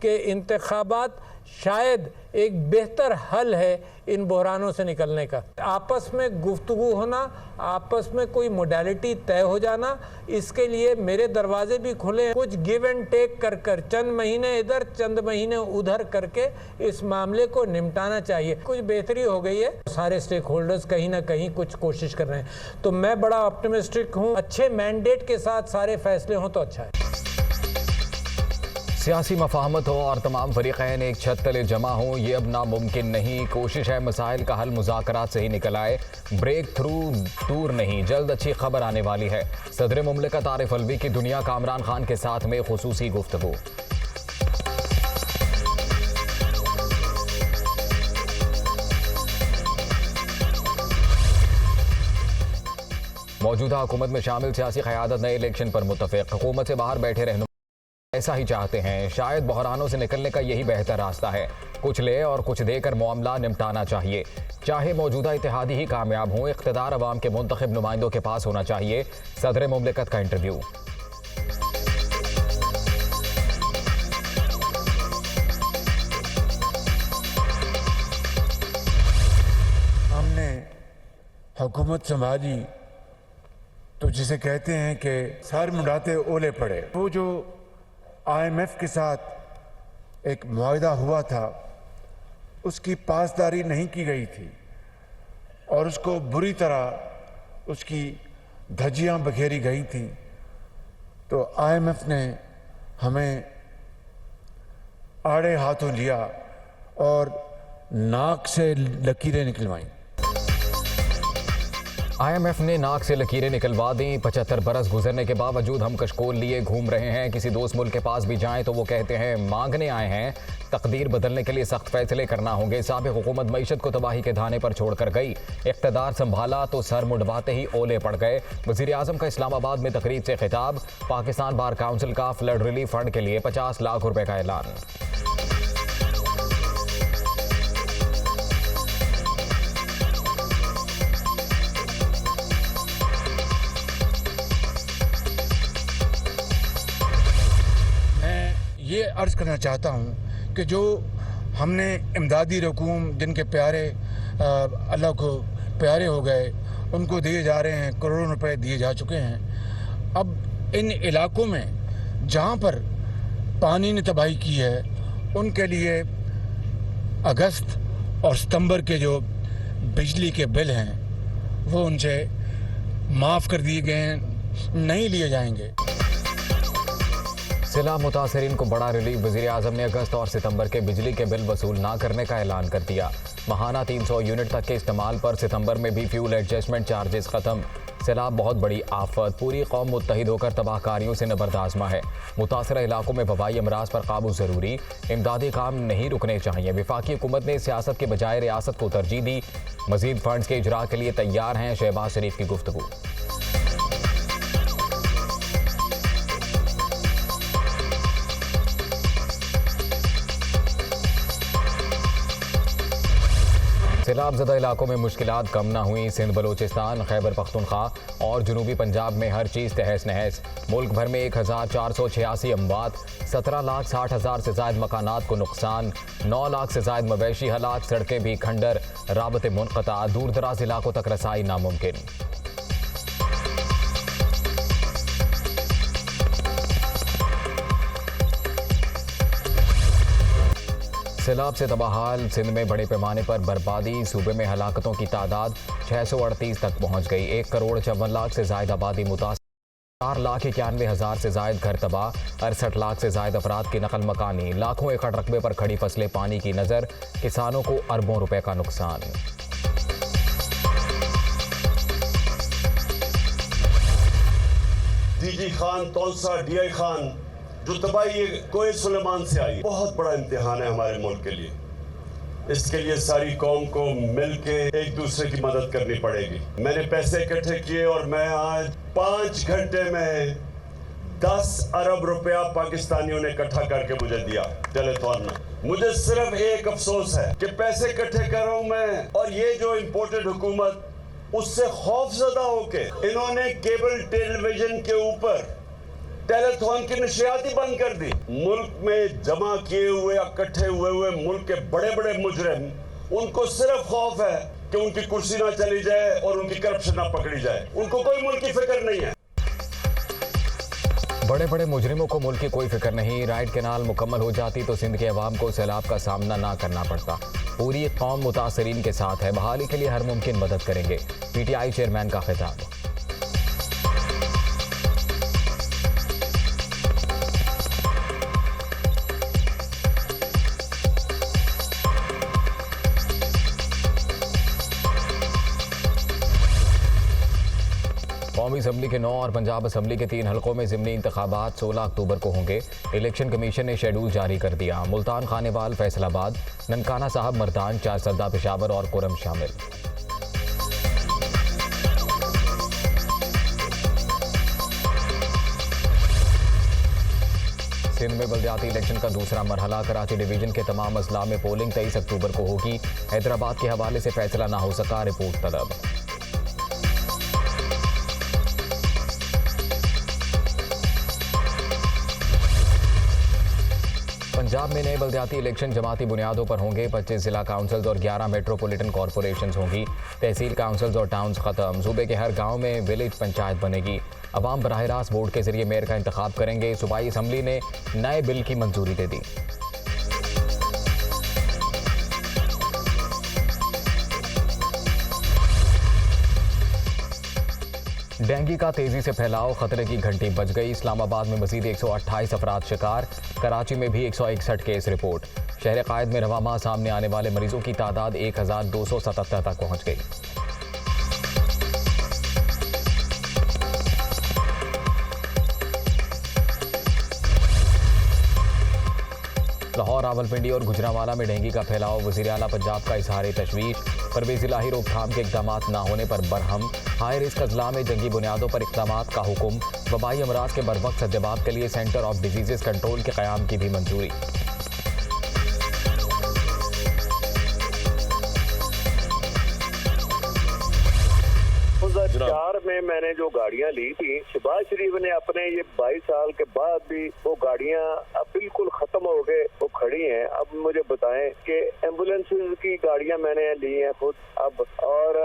कि इंतखाबात शायद एक बेहतर हल है इन बहरानों से निकलने का। आपस में गुफ्तगू होना, आपस में कोई मोडालिटी तय हो जाना, इसके लिए मेरे दरवाजे भी खुले हैं। कुछ गिव एंड टेक कर कर चंद महीने इधर चंद महीने उधर करके इस मामले को निपटाना चाहिए। कुछ बेहतरी हो गई है, सारे स्टेक होल्डर्स कहीं ना कहीं कुछ कोशिश कर रहे हैं, तो मैं बड़ा ऑप्टिमिस्टिक हूँ। अच्छे मैंडेट के साथ सारे फैसले हों तो अच्छा है। सियासी मफाहमत हो और तमाम फरीक़ैन एक छत तले जमा हो, ये अब नामुमकिन नहीं। कोशिश है मसाइल का हल मुज़ाकरात से ही निकल आए, ब्रेक थ्रू दूर नहीं। जल्द अच्छी खबर आने वाली है। सदर मुमलिकत आरिफ अलवी की दुनिया का इमरान खान के साथ में खुसूसी गुफ्तगू। मौजूदा हुकूमत में शामिल सियासी क़यादत नए इलेक्शन पर मुत्तफ़िक़। हुकूमत से बाहर बैठे रहने ऐसा ही चाहते हैं। शायद बहरानों से निकलने का यही बेहतर रास्ता है। कुछ ले और कुछ देकर मामला निपटाना चाहिए। चाहे मौजूदा इत्तेहादी ही कामयाब हों, इख्तिदार अवाम के मुंतखब नुमाइंदों के पास होना चाहिए। सदर मुमलिकत का इंटरव्यू। हमने हुकूमत संभाली तो जिसे कहते हैं कि सर मुंडाते ओले पड़े। वो जो IMF के साथ एक मुआहदा हुआ था, उसकी पासदारी नहीं की गई थी और उसको बुरी तरह उसकी धज्जियां बखेरी गई थी। तो IMF ने हमें आड़े हाथों लिया और नाक से लकीरें निकलवाईं। IMF ने नाक से लकीरें निकलवा दी। 75 बरस गुजरने के बावजूद हम कशकोल लिए घूम रहे हैं। किसी दोस्त मुल्क के पास भी जाएं तो वो कहते हैं मांगने आए हैं। तकदीर बदलने के लिए सख्त फैसले करना होंगे। साबिक़ हुकूमत मईशत को तबाही के धाने पर छोड़कर गई। इक़्तिदार संभाला तो सर मुंडवाते ही ओले पड़ गए। वज़ीर आज़म का इस्लामाबाद में तकरीब से खिताब। पाकिस्तान बार काउंसिल का फ्लड रिलीफ फंड के लिए 50 लाख रुपए का ऐलान। ये अर्ज़ करना चाहता हूँ कि जो हमने इमदादी रकूम जिनके प्यारे अल्लाह को प्यारे हो गए, उनको दिए जा रहे हैं, करोड़ों रुपए दिए जा चुके हैं। अब इन इलाकों में जहाँ पर पानी ने तबाही की है, उनके लिए अगस्त और सितंबर के जो बिजली के बिल हैं वो उनसे माफ़ कर दिए गए हैं, नहीं लिए जाएंगे। सैलाब मुतासरीन को बड़ा रिलीफ। वज़ीर आज़म ने अगस्त और सितंबर के बिजली के बिल वसूल ना करने का ऐलान कर दिया। माहाना 300 यूनिट तक के इस्तेमाल पर सितंबर में भी फ्यूल एडजस्टमेंट चार्जेस ख़त्म। सैलाब बहुत बड़ी आफत, पूरी कौम मुत्तहिद होकर तबाहकारियों से नबरदाज़मा है। मुतासरा इलाकों में वबाई अमराज पर काबू ज़रूरी। इमदादी काम नहीं रुकने चाहिए। वफाकी हुकूमत ने सियासत के बजाय रियासत को तरजीह दी। मज़ीद फंड्स के इजरा के लिए तैयार हैं। शहबाज शरीफ की गुफ्तगू। सैलाबज़दा इलाकों में मुश्किलात कम ना हुई। सिंध, बलोचिस्तान, खैबर पख्तूनख्वा और जनूबी पंजाब में हर चीज़ तहस नहस। मुल्क भर में 1486 अमवात, 17,60,000 से ज़ायद मकानात को नुकसान, 9 लाख से ज़ायद मवेशी हलाक। सड़कें भी खंडर, राबते मुनक़ता, दूर दराज इलाकों तक रसाई नामुमकिन। सैलाब से तबाहाल सिंध में बड़े पैमाने पर बर्बादी। सूबे में हलाकतों की तादाद 638 तक पहुंच गई। 1,54,00,000 से जायद आबादी मुतासर, 4,91,000 से जायद घर तबाह, 68 लाख से जायद अफराद की नकल मकानी। लाखों एकड़ रकबे पर खड़ी फसलें पानी की नज़र। किसानों को अरबों रुपए का नुकसान। DG खान, तौलसा, DI खान, जो तबाही कोई सुलेमान से आई, बहुत बड़ा इम्तिहान है हमारे मुल्क के लिए। इसके लिए सारी कौम को मिलके एक दूसरे की मदद करनी पड़ेगी। मैंने पैसे इकट्ठे किए और मैं आज 5 घंटे में 10 अरब रुपया पाकिस्तानियों ने इकट्ठा करके मुझे दिया टेलीथॉन में। मुझे सिर्फ एक अफसोस है कि पैसे इकट्ठे कर रहा हूं मैं, और ये जो इम्पोर्टेड हुकूमत उससे खौफजदा होके इन्होंने केबल टेलीविजन के ऊपर टेलीथॉन की नशियात ही बंद कर दी। मुल्क में जमा किए हुए इकट्ठे हुए मुल्क के बड़े बड़े मुजरिम, उनको सिर्फ खौफ है कि उनकी कुर्सी ना चली जाए और उनकी करप्शन ना पकड़ी जाए। उनको कोई मुल्क की फिक्र नहीं है। बड़े बड़े मुजरिमों को मुल्क की कोई फिक्र नहीं। राइट कैनाल मुकम्मल हो जाती तो सिंध के अवाम को सैलाब का सामना ना करना पड़ता। पूरी कौम मुतासरीन के साथ है, बहाली के लिए हर मुमकिन मदद करेंगे। PTI चेयरमैन का खिताब। कौमी असम्बली के 9 और पंजाब असम्बली के 3 हलकों में ज़िमनी इंतखाबात 16 अक्टूबर को होंगे। इलेक्शन कमीशन ने शेड्यूल जारी कर दिया। मुल्तान, खानेवाल, फैसलाबाद, ननकाना साहब, मर्दान, चारसद्दा, पेशावर और कुरम शामिल। सिंध में बल्दियाती इलेक्शन का दूसरा मरहला। कराची डिवीजन के तमाम अजला में पोलिंग 23 अक्टूबर को होगी। हैदराबाद के हवाले से फैसला ना हो सका, रिपोर्ट तलब। पंजाब में नए बल्दियाती इलेक्शन जमाती बुनियादों पर होंगे। 25 जिला काउंसिल्स और 11 मेट्रोपॉलिटन कॉरपोरेशंस होंगी। तहसील काउंसिल्स और टाउन्स खत्म। सूबे के हर गांव में विलेज पंचायत बनेगी। अवाम बराह रास्त वोट के जरिए मेयर का इंतखाब करेंगे। सूबाई असम्बली ने नए बिल की मंजूरी दे दी। डेंगू का तेजी से फैलाव, खतरे की घंटी बज गई। इस्लामाबाद में मजीद 128 अफराद शिकार। कराची में भी 161 केस रिपोर्ट। शहर कायद में रवा माह सामने आने वाले मरीजों की तादाद 1277 तक पहुंच गई। लाहौर, रावलपिंडी और गुजरांवाला में डेंगू का फैलाव। वज़ीर आला पंजाब का इजहार तशवीश। परवेज़ इलाही रोकथाम के इक़दाम ना होने पर बरहम। हाई रिस्क अजला में जंगी बुनियादों पर इक़दाम का हुक्म। वबाई अमराज के बरवक्त सद्देबात के लिए सेंटर ऑफ डिजीज़ कंट्रोल के क़याम की भी मंजूरी। 2004 में मैंने जो गाड़ियां ली थी, शहबाज शरीफ ने अपने ये 22 साल के बाद भी वो गाड़ियां अब बिल्कुल खत्म हो गए, वो खड़ी हैं। अब मुझे बताएं कि एम्बुलेंसेज की गाड़ियां मैंने ली हैं खुद अब, और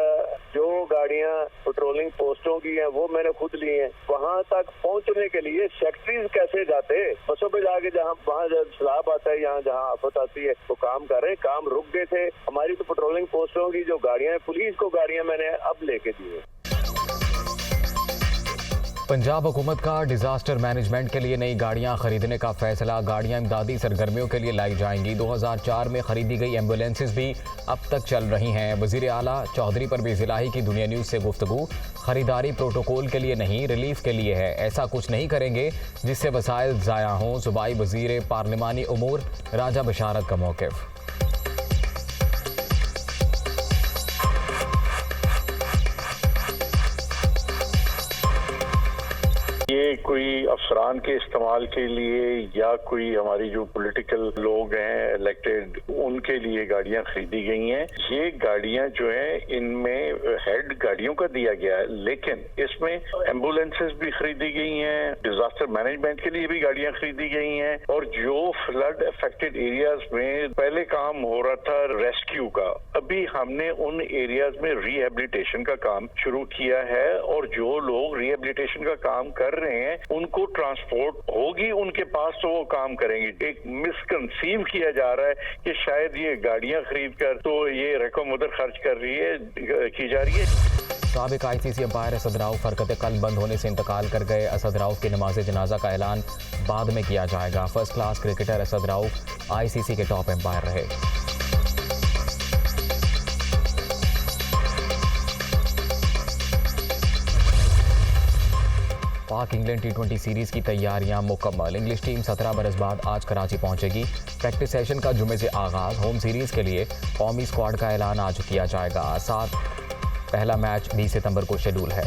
जो गाड़ियां पेट्रोलिंग पोस्टों की हैं वो मैंने खुद ली हैं। वहां तक पहुंचने के लिए सेक्रेटरीज कैसे जाते, बसों पे जाके जहाँ वहाँ सैलाब आता है, यहाँ जहाँ आफत आती है वो काम कर रहे हैं। काम रुक गए थे हमारी तो पेट्रोलिंग पोस्टों की जो गाड़ियां, पुलिस को गाड़ियां मैंने अब लेके दी है। पंजाब हुकूमत का डिजास्टर मैनेजमेंट के लिए नई गाड़ियां खरीदने का फैसला। गाड़ियां इमदादी सरगर्मियों के लिए लाई जाएंगी। 2004 में खरीदी गई एम्बुलेंसेज भी अब तक चल रही हैं। वज़ीर आला चौधरी परवेज़ इलाही की दुनिया न्यूज़ से गुफ्तगू। खरीदारी प्रोटोकॉल के लिए नहीं, रिलीफ के लिए है। ऐसा कुछ नहीं करेंगे जिससे वसाइल ज़ाया हों। सूबाई वज़ीर पार्लिमानी उमूर राजा बशारत का मौक़िफ़। ये कोई अफसरान के इस्तेमाल के लिए या कोई हमारी जो पॉलिटिकल लोग हैं इलेक्टेड, उनके लिए गाड़ियां खरीदी गई हैं। ये गाड़ियां जो हैं इनमें हेड गाड़ियों का दिया गया है, लेकिन इसमें एम्बुलेंसेस भी खरीदी गई हैं, डिजास्टर मैनेजमेंट के लिए भी गाड़ियां खरीदी गई हैं, और जो फ्लड अफेक्टेड एरियाज में पहले काम हो रहा था रेस्क्यू का, अभी हमने उन एरियाज में रिहेबिलिटेशन का काम शुरू किया है। और जो लोग रिहेबिलिटेशन का काम कर रहे हैं उनको ट्रांसपोर्ट होगी उनके पास, तो वो काम करेंगे। एक मिसकंसीव किया जा रहा है कि शायद ये गाड़ियां खरीद कर तो ये रकम उधर खर्च कर रही है, की जा रही है। साबिक ICC अंपायर असद राउफ हरकत कल बंद होने से इंतकाल कर गए। असद राउफ की नमाज जनाजा का ऐलान बाद में किया जाएगा। First class cricketer Asad Rauf ICC के टॉप अंपायर रहे। पाक इंग्लैंड T20 सीरीज की तैयारियां मुकम्मल। इंग्लिश टीम 17 बरस बाद आज कराची पहुंचेगी। प्रैक्टिस सेशन का जुमे से आगाज। होम सीरीज के लिए कौमी स्क्वाड का ऐलान आज किया जाएगा। साथ पहला मैच 20 सितंबर को शेड्यूल है।